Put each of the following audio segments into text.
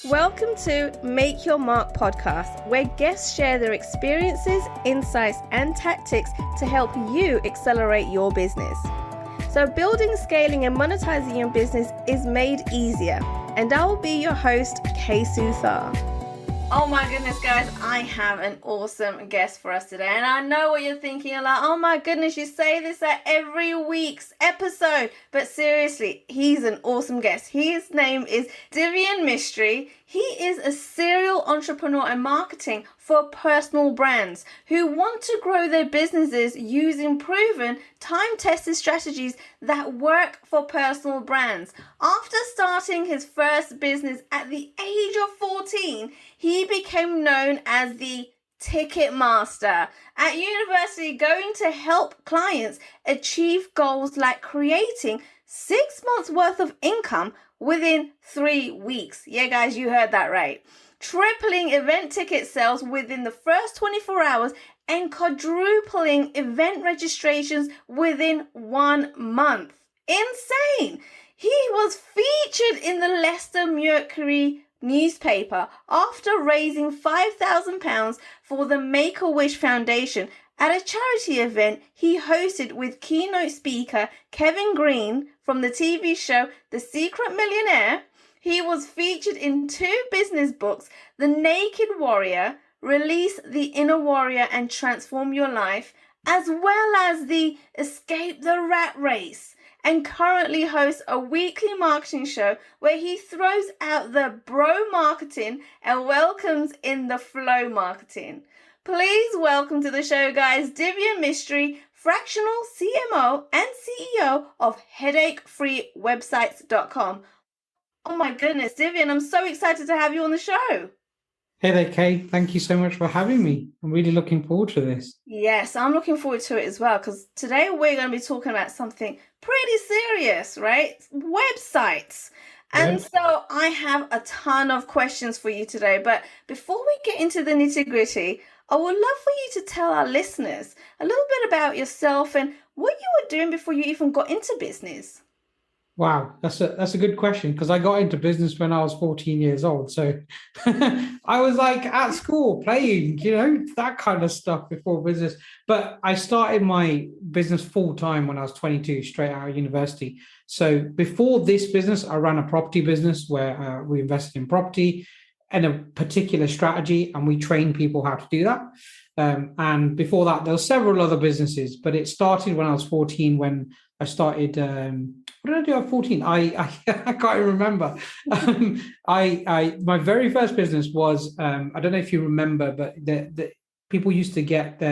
Welcome to Make Your Mark podcast, where guests share their experiences, insights, and tactics to help you accelerate your business. So building, scaling, and monetizing your business is made easier. And I will be your host, Kay Suthar. Oh my goodness, guys, I have an awesome guest for us today. And I know what you're thinking. You're like, oh my goodness, you say this at every week's episode. But seriously, he's an awesome guest. His name is Divian Mistry. He is a serial entrepreneur in marketing for personal brands who want to grow their businesses using proven, time-tested strategies that work for personal brands. After starting his first business at the age of 14, he became known as the Ticket Master at university, going to help clients achieve goals like creating 6 months worth of income within 3 weeks. Yeah, guys, you heard that right. Tripling event ticket sales within the first 24 hours and quadrupling event registrations within 1 month. Insane! He was featured in the Leicester Mercury newspaper after raising £5,000 for the Make-A-Wish Foundation at a charity event he hosted with keynote speaker Kevin Green from the TV show The Secret Millionaire. He was featured in 2 business books, The Naked Warrior, Release the Inner Warrior and Transform Your Life, as well as the Escape the Rat Race, and currently hosts a weekly marketing show where he throws out the bro marketing and welcomes in the flow marketing. Please welcome to the show, guys, Divian Mistry, fractional CMO and CEO of headache-freewebsites.com. Oh my goodness, Divian, I'm so excited to have you on the show. Hey there, Kay. Thank you so much for having me. I'm really looking forward to this. Yes, I'm looking forward to it as well, because today we're going to be talking about something pretty serious, right? Websites. And so I have a ton of questions for you today. But before we get into the nitty-gritty, I would love for you to tell our listeners a little bit about yourself and what you were doing before you even got into business. Wow, that's a good question, because I got into business when I was 14 years old. So I was like at school playing, that kind of stuff before business. But I started my business full time when I was 22, straight out of university. So before this business, I ran a property business where we invested in property and a particular strategy, and we trained people how to do that. And before that, there were several other businesses, but it started when I was 14, when I started. What did I do at 14? I can't even remember. My very first business was, I don't know if you remember, but the people used to get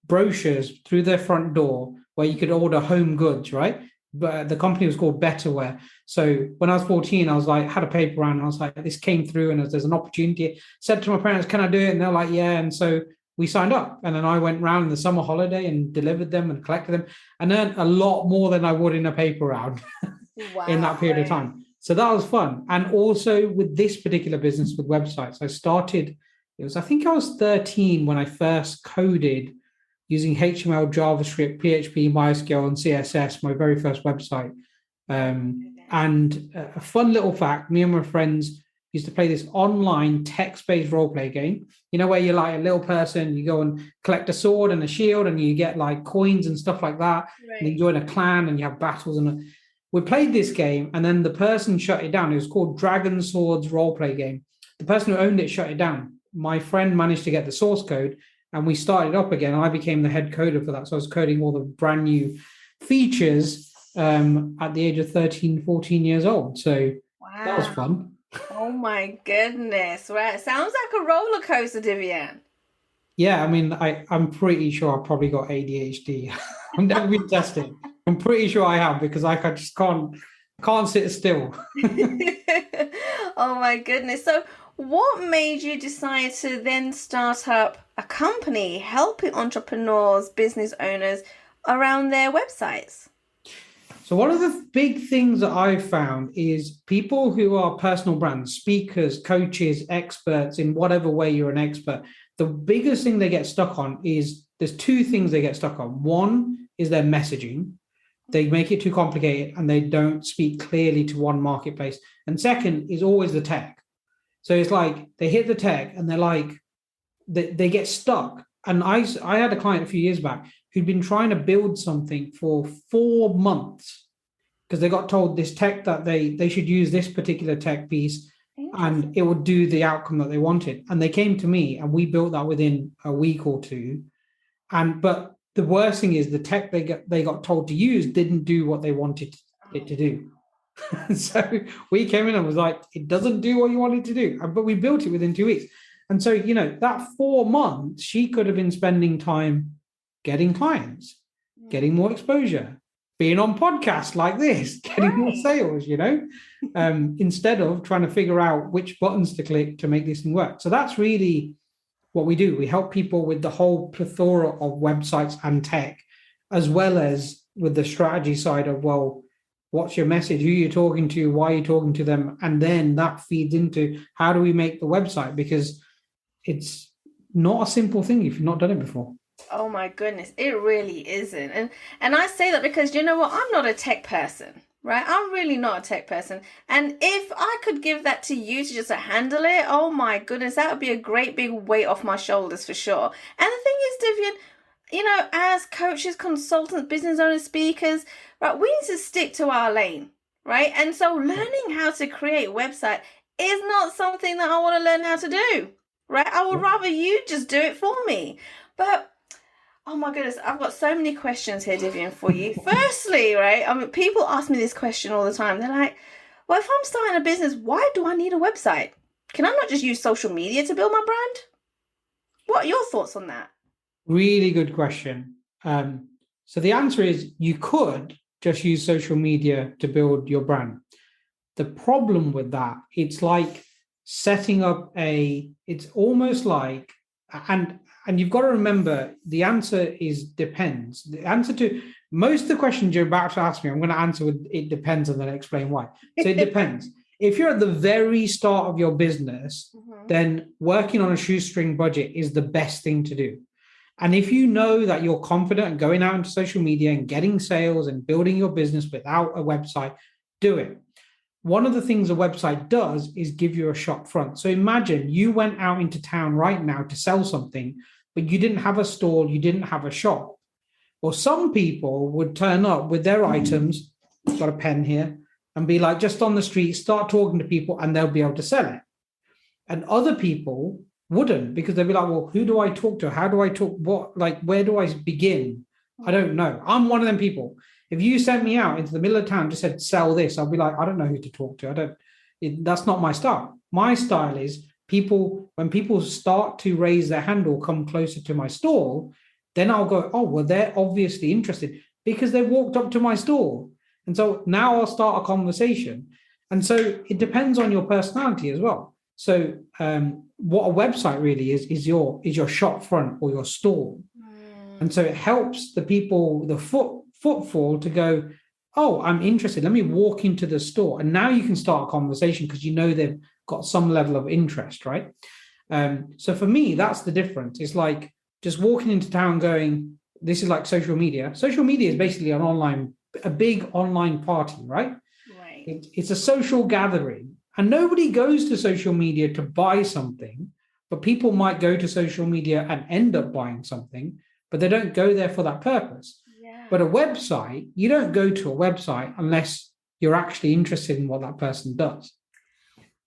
brochures through their front door where you could order home goods, right? But the company was called Betterware. So when I was 14, I was like, had a paper round, and I was like, this came through, and there's an opportunity. Said to my parents, can I do it? And they're like, yeah. And so we signed up, and then I went round the summer holiday and delivered them and collected them, and earned a lot more than I would in a paper round in that period of time. So that was fun. And also with this particular business with websites, I think I was 13 when I first coded using HTML, JavaScript, PHP, MySQL, and CSS, my very first website. And a fun little fact, me and my friends used to play this online text-based role-play game, where you're like a little person, you go and collect a sword and a shield, and you get like coins and stuff like that. Right. And you join a clan and you have battles. And we played this game, and then the person shut it down. It was called Dragon Swords Role-Play Game. The person who owned it shut it down. My friend managed to get the source code, and we started up again. I became the head coder for that. So I was coding all the brand new features at the age of 13, 14 years old. So That was fun. Oh my goodness. Right. Sounds like a roller coaster, Divian. Yeah, I mean, I'm pretty sure I probably got ADHD. I've never been tested. I'm pretty sure I have, because I just can't sit still. Oh my goodness. So what made you decide to then start up a company helping entrepreneurs, business owners around their websites? So one of the big things that I've found is people who are personal brands, speakers, coaches, experts, in whatever way you're an expert, the biggest thing they get stuck on is there's 2 things they get stuck on. One is their messaging. They make it too complicated and they don't speak clearly to one marketplace. And second is always the tech. So it's like they hit the tech and they're like, they get stuck. And I had a client a few years back who'd been trying to build something for 4 months because they got told this tech that they should use this particular tech piece and it would do the outcome that they wanted. And they came to me and we built that within a week or two. But the worst thing is the tech they got told to use didn't do what they wanted it to do. So we came in and was like, it doesn't do what you want it to do. But we built it within 2 weeks. And so, that 4 months, she could have been spending time getting clients, getting more exposure, being on podcasts like this, getting more sales, instead of trying to figure out which buttons to click to make this thing work. So that's really what we do. We help people with the whole plethora of websites and tech, as well as with the strategy side of, well, what's your message? Who you're talking to? Why are you talking to them? And then that feeds into how do we make the website? Because it's not a simple thing if you've not done it before. Oh my goodness, it really isn't. And I say that because you know what? I'm not a tech person, right? I'm really not a tech person. And if I could give that to you to just handle it, oh my goodness, that would be a great big weight off my shoulders for sure. And the thing is, Divian, as coaches, consultants, business owners, speakers, right, we need to stick to our lane, right? And so learning how to create a website is not something that I want to learn how to do, right? I would rather you just do it for me. But oh my goodness, I've got so many questions here, Divian, for you. Firstly, right, people ask me this question all the time. They're like, well, if I'm starting a business, why do I need a website? Can I not just use social media to build my brand? What are your thoughts on that? Really good question. So the answer is you could just use social media to build your brand. The problem with that, it's like setting up it's almost like, and you've got to remember, the answer is depends. The answer to most of the questions you're about to ask me, I'm going to answer with it depends and then explain why. So it depends. If you're at the very start of your business, then working on a shoestring budget is the best thing to do. And if you know that you're confident in going out into social media and getting sales and building your business without a website, do it. One of the things a website does is give you a shop front. So imagine you went out into town right now to sell something, but you didn't have a stall, you didn't have a shop. Well, some people would turn up with their items, got a pen here, and be like just on the street, start talking to people, and they'll be able to sell it. And other people wouldn't, because they'd be like, well, who do I talk to? How do I talk? Where do I begin? I don't know. I'm one of them people. If you sent me out into the middle of town and just said, sell this, I'll be like, I don't know who to talk to. That's not my style. My style is when people start to raise their hand or come closer to my stall, then I'll go, oh, well, they're obviously interested because they walked up to my stall. And so now I'll start a conversation. And so it depends on your personality as well. So what a website really is your shop front or your stall. And so it helps the people, the footfall to go, oh, I'm interested. Let me walk into the store. And now you can start a conversation because they've got some level of interest, right? So for me, that's the difference. It's like just walking into town going, this is like social media. Social media is basically a big online party, right? Right. It's a social gathering. And nobody goes to social media to buy something, but people might go to social media and end up buying something, but they don't go there for that purpose. Yeah. But a website, you don't go to a website unless you're actually interested in what that person does.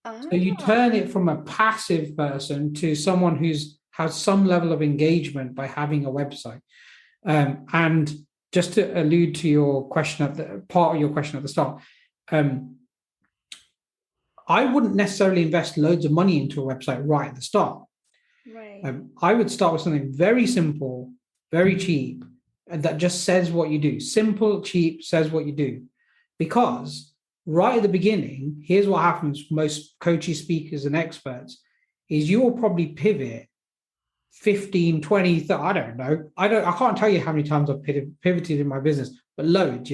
Oh. So you turn it from a passive person to someone has some level of engagement by having a website. And just to allude to your question part of your question at the start, I wouldn't necessarily invest loads of money into a website right at the start. Right. I would start with something very simple, very cheap, and that just says what you do. Simple, cheap, says what you do. Because right at the beginning, here's what happens for most coaches, speakers, and experts, is you will probably pivot 15, 20, 30, I don't know. I can't tell you how many times I've pivoted in my business, but loads,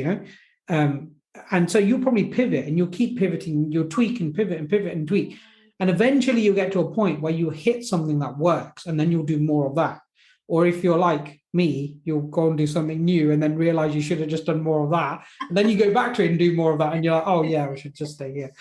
And so you'll probably pivot and you'll keep pivoting, you'll tweak and pivot and tweak. And eventually you'll get to a point where you hit something that works and then you'll do more of that. Or if you're like me, you'll go and do something new and then realize you should have just done more of that. And then you go back to it and do more of that. And you're like, oh, yeah, we should just stay here.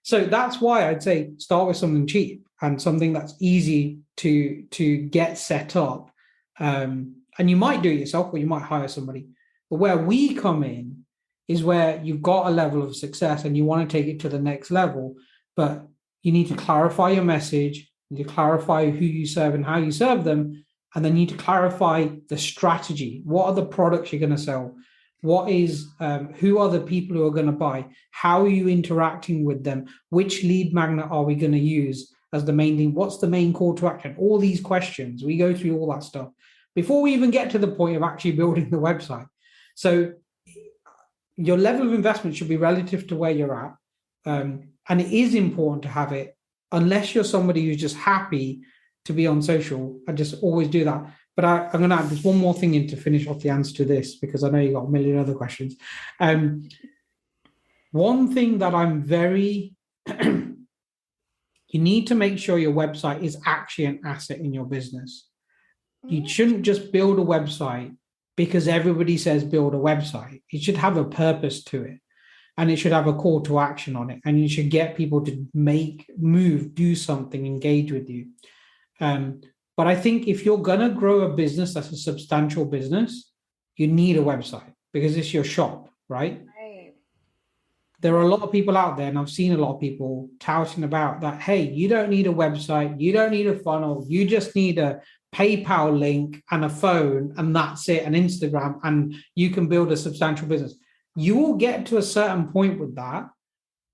So that's why I'd say start with something cheap and something that's easy to get set up. And you might do it yourself or you might hire somebody. But where we come in is where you've got a level of success and you want to take it to the next level. But you need to clarify your message, you need to clarify who you serve and how you serve them. And then you need to clarify the strategy. What are the products you're going to sell? What is, who are the people who are going to buy? How are you interacting with them? Which lead magnet are we going to use as the main thing? What's the main call to action? All these questions, we go through all that stuff before we even get to the point of actually building the website. So your level of investment should be relative to where you're at. And it is important to have it, unless you're somebody who's just happy to be on social. I just always do that. But I'm going to add just one more thing in to finish off the answer to this, because I know you got a million other questions. One thing that I'm very, you need to make sure your website is actually an asset in your business. You shouldn't just build a website because everybody says build a website. It should have a purpose to it. And it should have a call to action on it. And you should get people to move, do something, engage with you. But I think if you're going to grow a business that's a substantial business, you need a website because it's your shop, right? Right. There are a lot of people out there, and I've seen a lot of people touting about that, hey, you don't need a website, you don't need a funnel, you just need a PayPal link and a phone, and that's it, and Instagram, and you can build a substantial business. You will get to a certain point with that,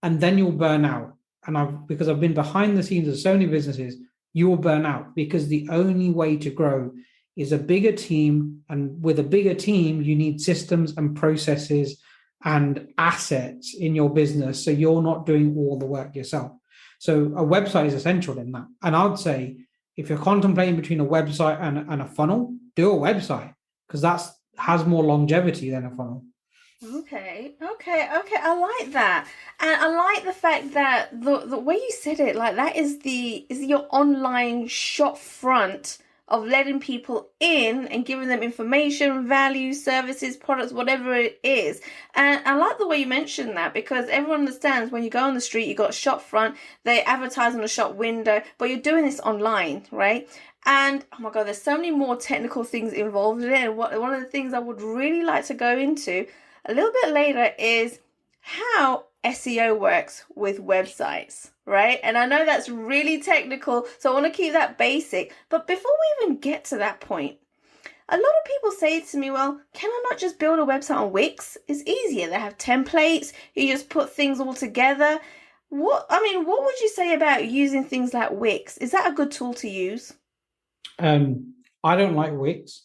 and then you'll burn out. And because I've been behind the scenes of so many businesses, you will burn out because the only way to grow is a bigger team. And with a bigger team, you need systems and processes and assets in your business. So you're not doing all the work yourself. So a website is essential in that. And I would say, if you're contemplating between a website and a funnel, do a website because that has more longevity than a funnel. Okay. I like that, and I like the fact that the way you said it, like that is your online shop front of letting people in and giving them information, value, services, products, whatever it is. And I like the way you mentioned that because everyone understands when you go on the street, you got shop front, they advertise on the shop window, but you're doing this online, right? And oh my God, there's so many more technical things involved in it. And one of the things I would really like to go into a little bit later is how SEO works with websites, right? And I know that's really technical, so I want to keep that basic. But before we even get to that point, a lot of people say to me, well, can I not just build a website on Wix? It's easier. They have templates. You just put things all together. What would you say about using things like Wix? Is that a good tool to use? I don't like Wix.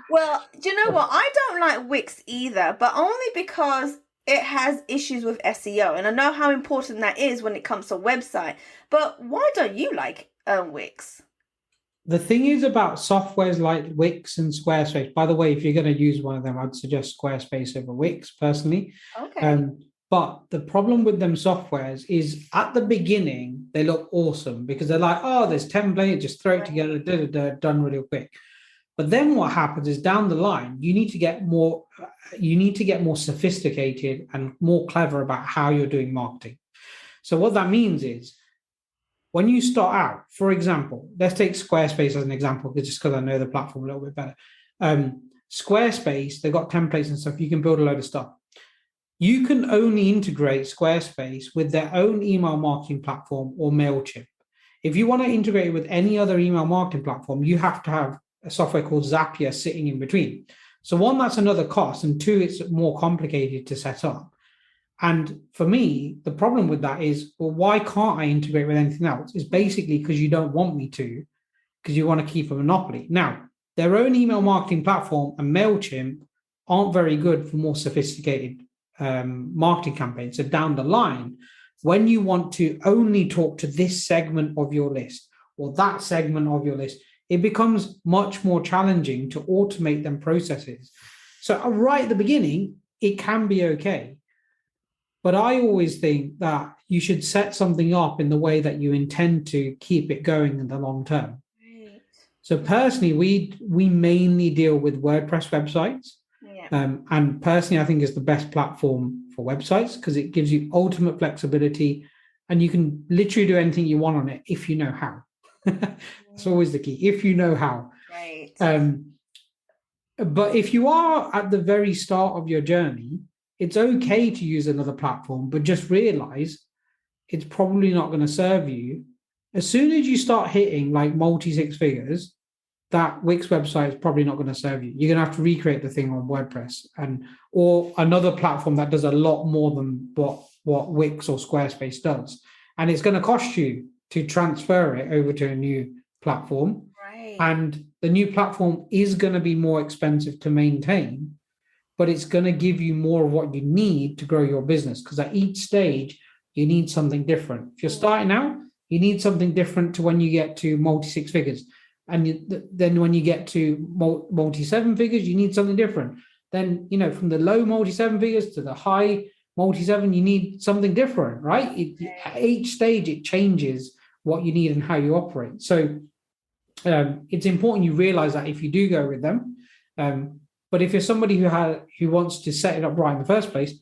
Well, do you know what? I don't like Wix either, but only because it has issues with SEO. And I know how important that is when it comes to a website. But why don't you like Wix? The thing is about softwares like Wix and Squarespace. By the way, if you're going to use one of them, I'd suggest Squarespace over Wix personally. Okay. But the problem with them softwares is at the beginning, they look awesome because they're like, oh, there's template, just throw it together, done really quick. But then what happens is down the line, you need to get more sophisticated and more clever about how you're doing marketing. So what that means is when you start out, for example, let's take Squarespace as an example, just because I know the platform a little bit better. Squarespace, they've got templates and stuff. You can build a load of stuff. You can only integrate Squarespace with their own email marketing platform or MailChimp. If you want to integrate it with any other email marketing platform, you have to have a software called Zapier sitting in between. So one, that's another cost, and two, it's more complicated to set up. And for me, the problem with that is, well, why can't I integrate with anything else? It's basically because you don't want me to, because you want to keep a monopoly. Now, their own email marketing platform and MailChimp aren't very good for more sophisticated marketing campaigns. So down the line, when you want to only talk to this segment of your list or that segment of your list, it becomes much more challenging to automate them processes. So right at the beginning, it can be okay. But I always think that you should set something up in the way that you intend to keep it going in the long term. Right. So personally, we mainly deal with WordPress websites. Yeah. And personally, I think it's the best platform for websites because it gives you ultimate flexibility and you can literally do anything you want on it if you know how. That's always the key, if you know how. Right. But if you are at the very start of your journey, it's okay to use another platform, but just realize it's probably not going to serve you. As soon as you start hitting like multi six figures, that Wix website is probably not going to serve you. You're going to have to recreate the thing on WordPress or another platform that does a lot more than what Wix or Squarespace does. And it's going to cost you to transfer it over to a new platform. Right. And the new platform is going to be more expensive to maintain, but it's going to give you more of what you need to grow your business. Because at each stage, you need something different. If you're starting out, you need something different to when you get to multi six figures. And then when you get to multi seven figures, you need something different. Then, from the low multi seven figures to the high multi seven, you need something different, right? At each stage, it changes what you need and how you operate. So it's important you realize that if you do go with them. But if you're somebody who wants to set it up right in the first place,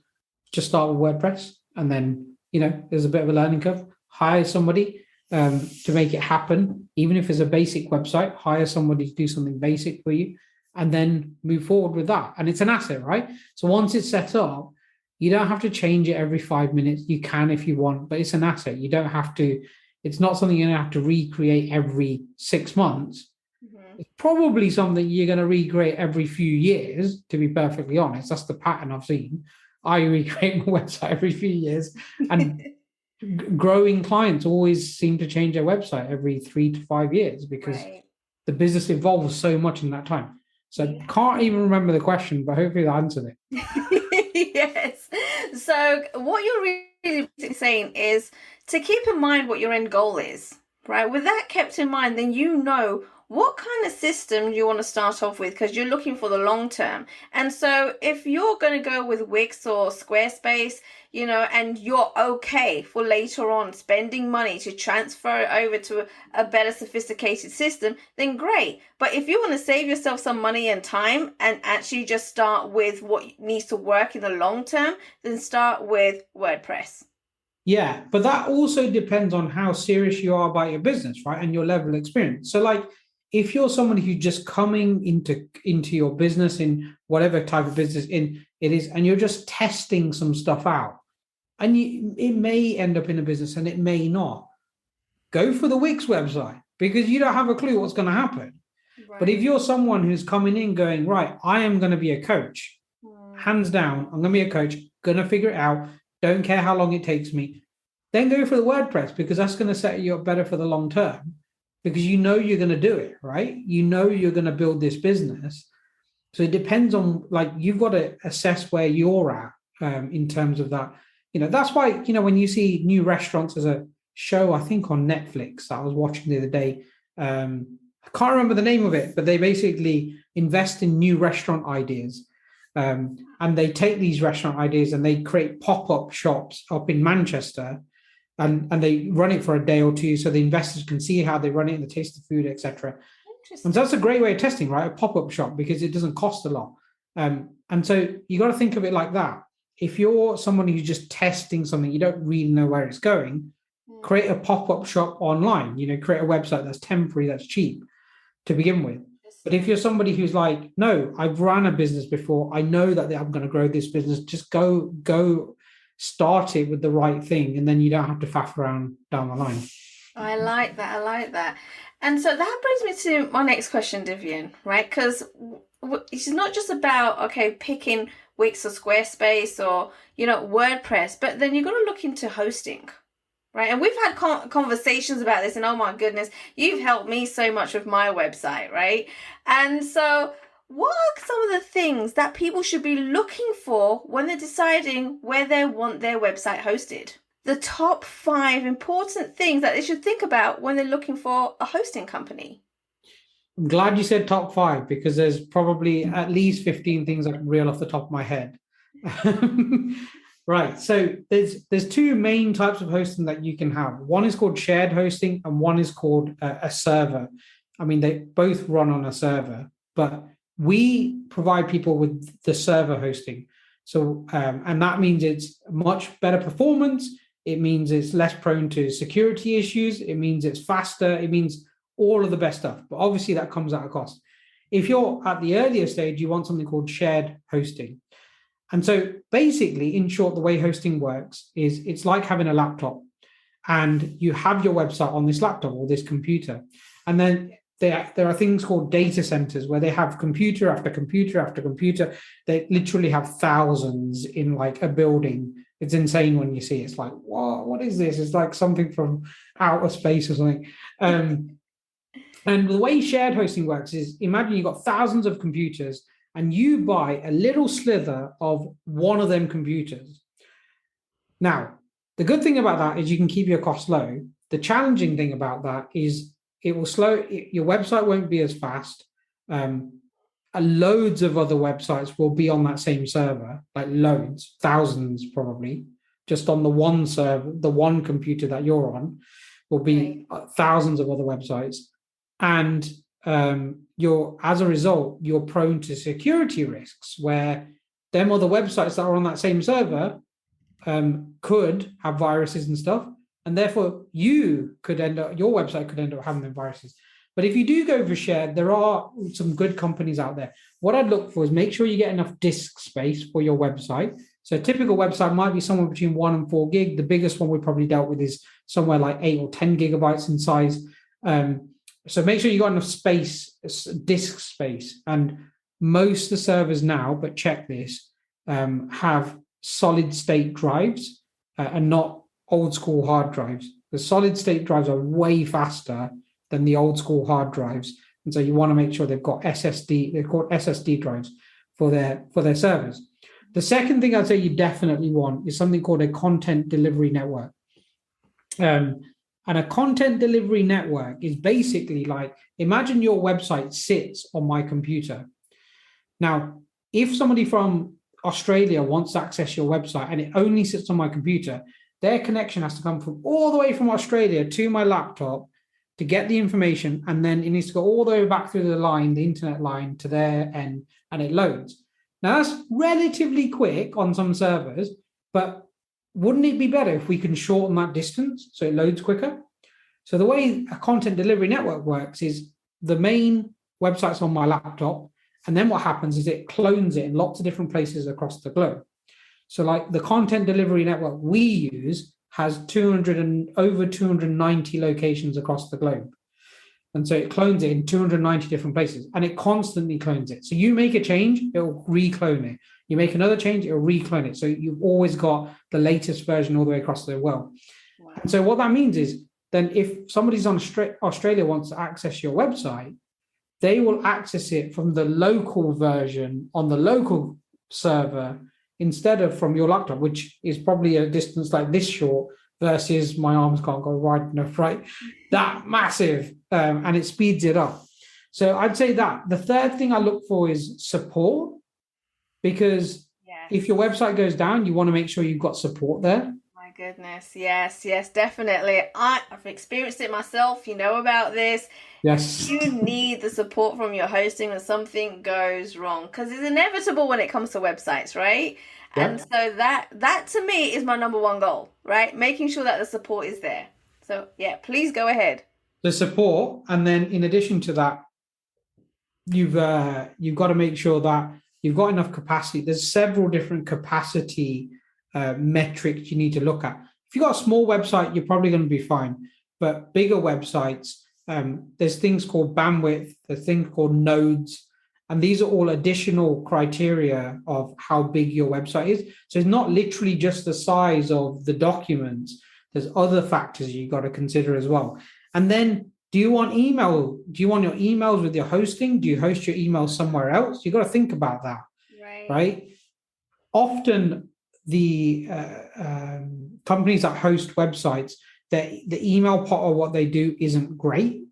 just start with WordPress. And then, there's a bit of a learning curve. Hire somebody to make it happen. Even if it's a basic website, hire somebody to do something basic for you and then move forward with that. And it's an asset, right? So once it's set up, you don't have to change it every 5 minutes. You can if you want, but it's an asset. You don't have to, it's not something you're going to have to recreate every 6 months. Mm-hmm. It's probably something you're going to recreate every few years, to be perfectly honest. That's the pattern I've seen. I recreate my website every few years. And growing clients always seem to change their website every 3 to 5 years because the business evolves so much in that time. So can't even remember the question, but hopefully I answered it. Yes. So what you're really saying is to keep in mind what your end goal is, right? With that kept in mind, then what kind of system you want to start off with because you're looking for the long term. And so if you're going to go with Wix or Squarespace, and you're okay for later on spending money to transfer it over to a better sophisticated system, then great. But if you want to save yourself some money and time and actually just start with what needs to work in the long term, then start with WordPress. Yeah, but that also depends on how serious you are about your business, right? And your level of experience. So like, if you're somebody who's just coming into your business in whatever type of business it is, and you're just testing some stuff out, and it may end up in a business and it may not, go for the Wix website because you don't have a clue what's going to happen. Right. But if you're someone who's coming in going, right, I am going to be a coach, hands down, I'm going to be a coach, going to figure it out, don't care how long it takes me, then go for the WordPress because that's going to set you up better for the long term. Because you're going to do it, right? You're going to build this business. So it depends on, like, you've got to assess where you're at in terms of that. That's why, when you see new restaurants as a show, I think on Netflix that I was watching the other day, I can't remember the name of it, but they basically invest in new restaurant ideas. And they take these restaurant ideas and they create pop-up shops up in Manchester. And they run it for a day or two so the investors can see how they run it and the taste of food, etc. And so that's a great way of testing, right? A pop-up shop because it doesn't cost a lot. And so you got to think of it like that. If you're somebody who's just testing something, you don't really know where it's going, create a pop-up shop online, create a website that's temporary, that's cheap to begin with. But if you're somebody who's like, no, I've run a business before, I know that I'm going to grow this business, just go start it with the right thing, and then you don't have to faff around down the line. I like that. And so that brings me to my next question, Divian, right? Because it's not just about, picking Wix or Squarespace or, WordPress, but then you've got to look into hosting, right? And we've had conversations about this, and oh my goodness, you've helped me so much with my website, right? And so what are some of the things that people should be looking for when they're deciding where they want their website hosted? The top 5 important things that they should think about when they're looking for a hosting company. I'm glad you said top 5 because there's probably at least 15 things I can reel off the top of my head. Right. So there's 2 main types of hosting that you can have. One is called shared hosting and one is called a server. I mean, they both run on a server, but we provide people with the server hosting. So, and that means it's much better performance. It means it's less prone to security issues. It means it's faster. It means all of the best stuff. But obviously that comes at a cost. If you're at the earlier stage, you want something called shared hosting. And so basically, in short, the way hosting works is it's like having a laptop, and you have your website on this laptop or this computer. And then there are things called data centers where they have computer after computer after computer. They literally have thousands in like a building. It's insane when you see it. It's like, what is this? It's like something from outer space or something. And the way shared hosting works is, imagine you've got thousands of computers and you buy a little slither of one of them computers. Now, the good thing about that is you can keep your costs low. The challenging thing about that is it will your website won't be as fast. Loads of other websites will be on that same server, like loads, thousands probably, just on the one server, the one computer that you're on will be thousands of other websites. And as a result, you're prone to security risks where them other websites that are on that same server could have viruses and stuff. And therefore, your website could end up having them viruses. But if you do go for shared, there are some good companies out there. What I'd look for is make sure you get enough disk space for your website. So a typical website might be somewhere between 1 and 4 gig. The biggest one we probably dealt with is somewhere like 8 or 10 gigabytes in size. So make sure you got enough space, disk space. And most of the servers now, but check this, have solid state drives and not old school hard drives. The solid state drives are way faster than the old school hard drives. And so you want to make sure they've got SSD, they're called SSD drives for their servers. The second thing I'd say you definitely want is something called a content delivery network. And a content delivery network is basically like, imagine your website sits on my computer. Now, if somebody from Australia wants to access your website and it only sits on my computer, their connection has to come from all the way from Australia to my laptop to get the information, and then it needs to go all the way back through the internet line to their end, and it loads. Now, that's relatively quick on some servers, but wouldn't it be better if we can shorten that distance so it loads quicker? So the way a content delivery network works is the main website's on my laptop, and then what happens is it clones it in lots of different places across the globe. So like the content delivery network we use has over 290 locations across the globe. And so it clones it in 290 different places, and it constantly clones it. So you make a change, it will re-clone it. You make another change, it will re-clone it. So you've always got the latest version all the way across the world. Wow. And so what that means is then if somebody's on Australia wants to access your website, they will access it from the local version on the local server instead of from your laptop, which is probably a distance like this short versus my arms can't go wide enough, right? That massive, and it speeds it up. So I'd say that. The third thing I look for is support, because if your website goes down, you want to make sure you've got support there. My goodness, yes, definitely. I've experienced it myself. You know about this. Yes. You need the support from your hosting when something goes wrong, because it's inevitable when it comes to websites, right? Yep. And so that to me is my number one goal, right? Making sure that the support is there. So yeah, please go ahead. The support, and then in addition to that, you've got to make sure that you've got enough capacity. There's several different capacity metrics you need to look at. If you've got a small website, you're probably going to be fine. But bigger websites, there's things called bandwidth, there's things called nodes, and these are all additional criteria of how big your website is. So it's not literally just the size of the documents. There's other factors you've got to consider as well. And then, do you want email? Do you want your emails with your hosting? Do you host your emails somewhere else? You've got to think about that, right? Often the companies that host websites, the email part of what they do isn't great.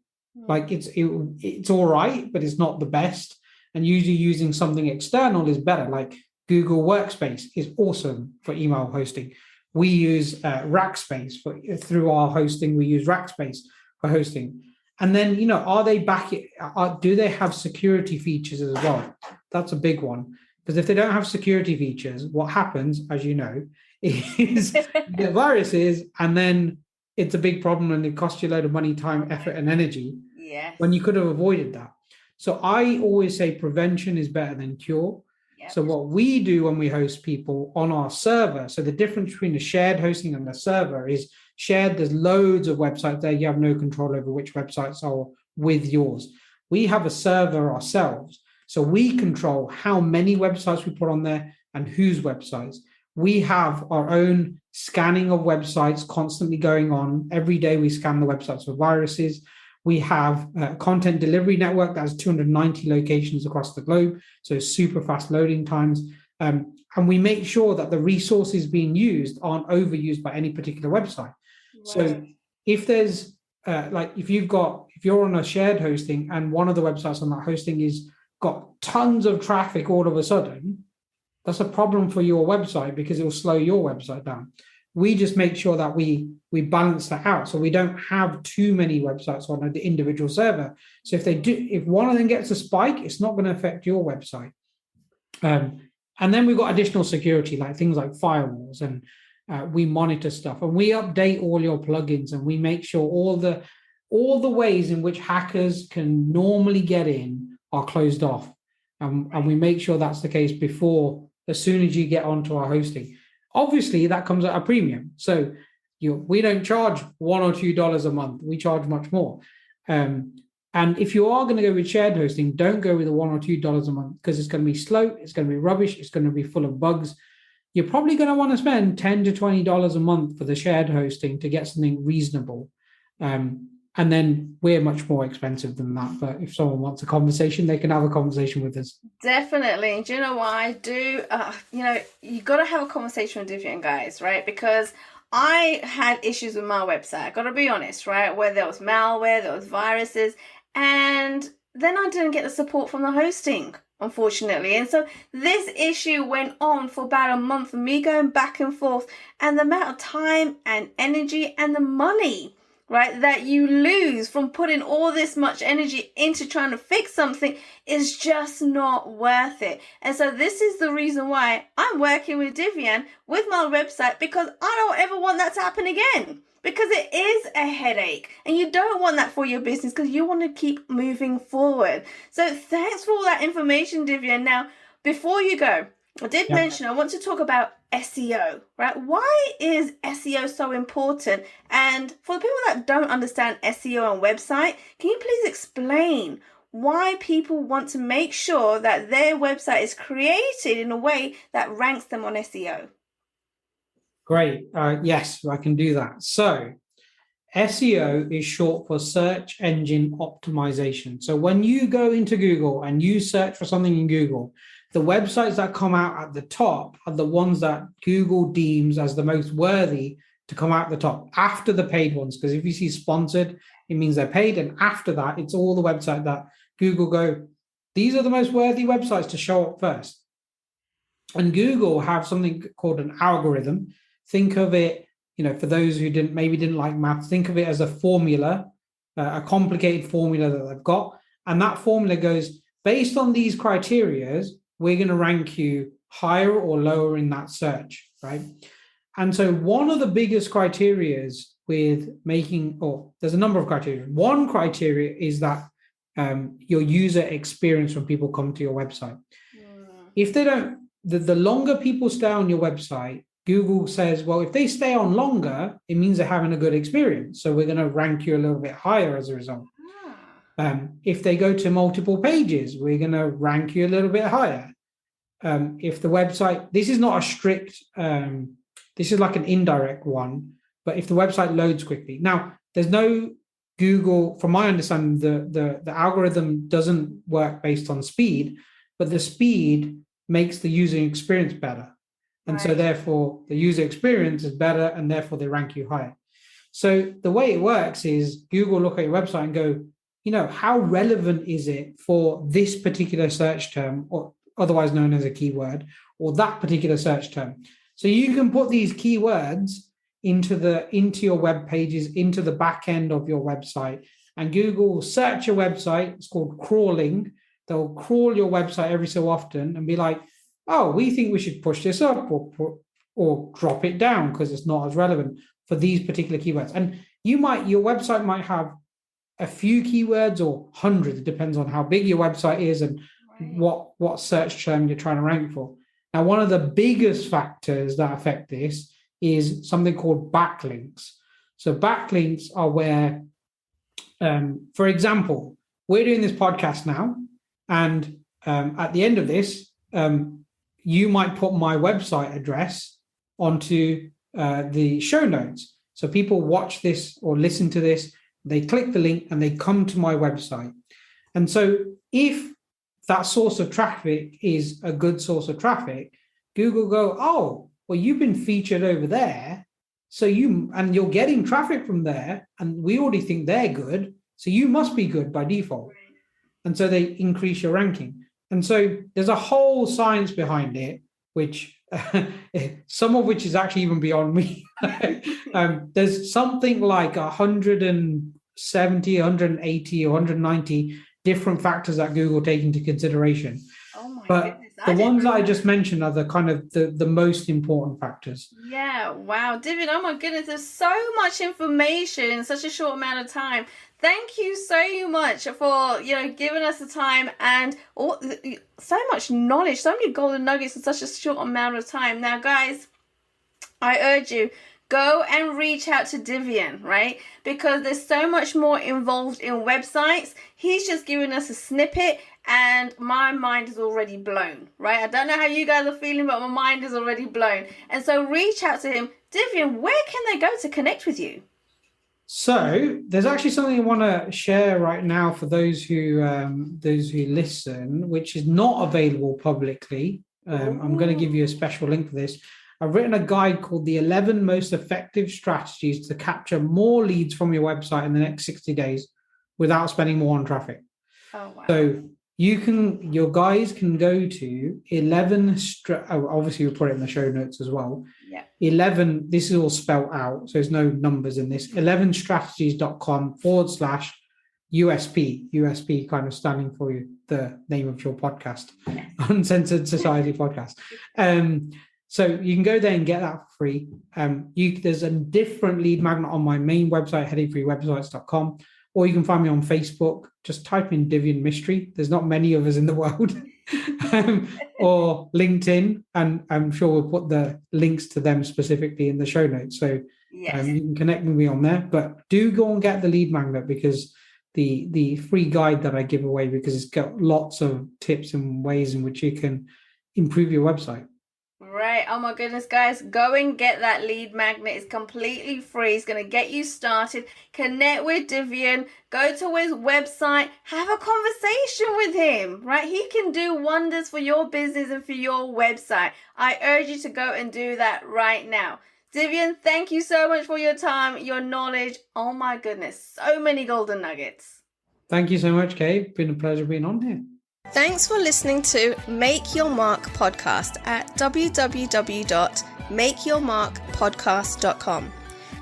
Like it's all right, but it's not the best. And usually using something external is better. Like Google Workspace is awesome for email hosting. We use Rackspace through our hosting. We use Rackspace for hosting. And then, are they do they have security features as well? That's a big one. Because if they don't have security features, what happens, as you know, is you get viruses, and then it's a big problem and it costs you a load of money, time, effort, and energy. Yes. When you could have avoided that. So I always say prevention is better than cure. Yep. So what we do when we host people on our server, so the difference between the shared hosting and the server is shared, there's loads of websites there. You have no control over which websites are with yours. We have a server ourselves. So we control how many websites we put on there and whose websites. We have our own scanning of websites constantly going on. Every day we scan the websites for viruses. We have a content delivery network that has 290 locations across the globe, so super fast loading times. And we make sure that the resources being used aren't overused by any particular website. Right. So if there's if you're on a shared hosting and one of the websites on that hosting is got tons of traffic all of a sudden, that's a problem for your website because it will slow your website down. We just make sure that we balance that out, so we don't have too many websites on an individual server. So if one of them gets a spike, it's not going to affect your website. And then we've got additional security, like things like firewalls, and we monitor stuff, and we update all your plugins, and we make sure all the ways in which hackers can normally get in are closed off, and we make sure that's the case as soon as you get onto our hosting. Obviously, that comes at a premium. So we don't charge $1 or $2 a month. We charge much more. And if you are going to go with shared hosting, don't go with the $1 or $2 a month, because it's going to be slow, it's going to be rubbish, it's going to be full of bugs. You're probably going to want to spend $10 to $20 a month for the shared hosting to get something reasonable. And then we're much more expensive than that. But if someone wants a conversation, they can have a conversation with us. Definitely. And do you know what I do? You got to have a conversation with Divian, guys, right? Because I had issues with my website. I got to be honest, right? Where there was malware, there was viruses, and then I didn't get the support from the hosting, unfortunately. And so this issue went on for about a month, of me going back and forth, and the amount of time and energy and the money, right, that you lose from putting all this much energy into trying to fix something is just not worth it. And so this is the reason why I'm working with Divian with my website, because I don't ever want that to happen again, because it is a headache and you don't want that for your business, because you want to keep moving forward. So thanks for all that information, Divian. Now, before you go, I did mention I want to talk about SEO, right? Why is SEO so important? And for the people that don't understand SEO on website, can you please explain why people want to make sure that their website is created in a way that ranks them on SEO? Great. Yes, I can do that. So SEO is short for search engine optimization. So when you go into Google and you search for something in Google, the websites that come out at the top are the ones that Google deems as the most worthy to come out at the top after the paid ones. Because if you see sponsored, it means they're paid. And after that, it's all the websites that Google go, these are the most worthy websites to show up first. And Google have something called an algorithm. Think of it, for those who didn't like math, think of it as a formula, a complicated formula that they've got. And that formula goes, based on these criteria, we're going to rank you higher or lower in that search, right? And so one of the biggest criteria with there's a number of criteria. One criteria is that your user experience when people come to your website. If they don't, the longer people stay on your website, Google says, well, if they stay on longer, it means they're having a good experience. So we're going to rank you a little bit higher as a result. If they go to multiple pages, we're going to rank you a little bit higher. If the website, this is not a strict, this is like an indirect one, but if the website loads quickly. Now, there's no Google, from my understanding, the algorithm doesn't work based on speed, but the speed makes the user experience better. And so therefore the user experience is better, and therefore they rank you higher. So the way it works is Google look at your website and go, how relevant is it for this particular search term, or otherwise known as a keyword, or that particular search term. So you can put these keywords into your web pages, into the back end of your website, and Google will search your website. It's called crawling. They'll crawl your website every so often and be like, oh, we think we should push this up or drop it down because it's not as relevant for these particular keywords. And your website might have a few keywords or hundreds. It depends on how big your website is and what search term you're trying to rank for. Now, one of the biggest factors that affect this is something called backlinks. So backlinks are where, for example, we're doing this podcast now, and at the end of this, you might put my website address onto the show notes. So people watch this or listen to this, they click the link and they come to my website. And so if that source of traffic is a good source of traffic, Google go, oh, well, you've been featured over there. So you're getting traffic from there, and we already think they're good. So you must be good by default. And so they increase your ranking. And so there's a whole science behind it, which some of which is actually even beyond me. There's something like 170, 180, or 190 different factors that Google take into consideration. Oh my but goodness. The ones that I just mentioned are the kind of the most important factors. Yeah, wow. Divian, oh my goodness, there's so much information in such a short amount of time. Thank you so much for, giving us the time and so much knowledge, so many golden nuggets in such a short amount of time. Now, guys, I urge you, go and reach out to Divian, right? Because there's so much more involved in websites. He's just giving us a snippet and my mind is already blown, right? I don't know how you guys are feeling, but my mind is already blown. And so reach out to him. Divian, where can they go to connect with you? So there's actually something I want to share right now for those who listen, which is not available publicly. I'm going to give you a special link for this. I've written a guide called the 11 most effective strategies to capture more leads from your website in the next 60 days without spending more on traffic. Oh, wow. So your guys can go to 11, obviously we'll put it in the show notes as well. Yeah. 11, this is all spelled out, so there's no numbers in this, 11strategies.com/USP, USP kind of standing for the name of your podcast, Uncensored Society Podcast. So you can go there and get that for free. There's a different lead magnet on my main website, headingfreewebsites.com, or you can find me on Facebook. Just type in Divian Mistry. There's not many of us in the world. Or LinkedIn, and I'm sure we'll put the links to them specifically in the show notes. So you can connect with me on there. But do go and get the lead magnet, because the free guide that I give away, because it's got lots of tips and ways in which you can improve your website. Right. Oh my goodness, guys, go and get that lead magnet. It's completely free. It's going to get you started. Connect with Divian. Go to his website. Have a conversation with him, right? He can do wonders for your business and for your website. I urge you to go and do that right now. Divian, thank you so much for your time, your knowledge. Oh my goodness, so many golden nuggets. Thank you so much, Kay. It's been a pleasure being on here. Thanks for listening to Make Your Mark podcast at www.makeyourmarkpodcast.com.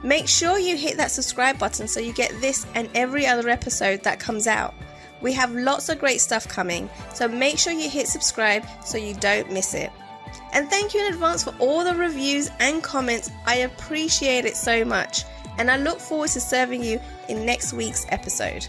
Make sure you hit that subscribe button so you get this and every other episode that comes out. We have lots of great stuff coming, so make sure you hit subscribe so you don't miss it. And thank you in advance for all the reviews and comments. I appreciate it so much, and I look forward to serving you in next week's episode.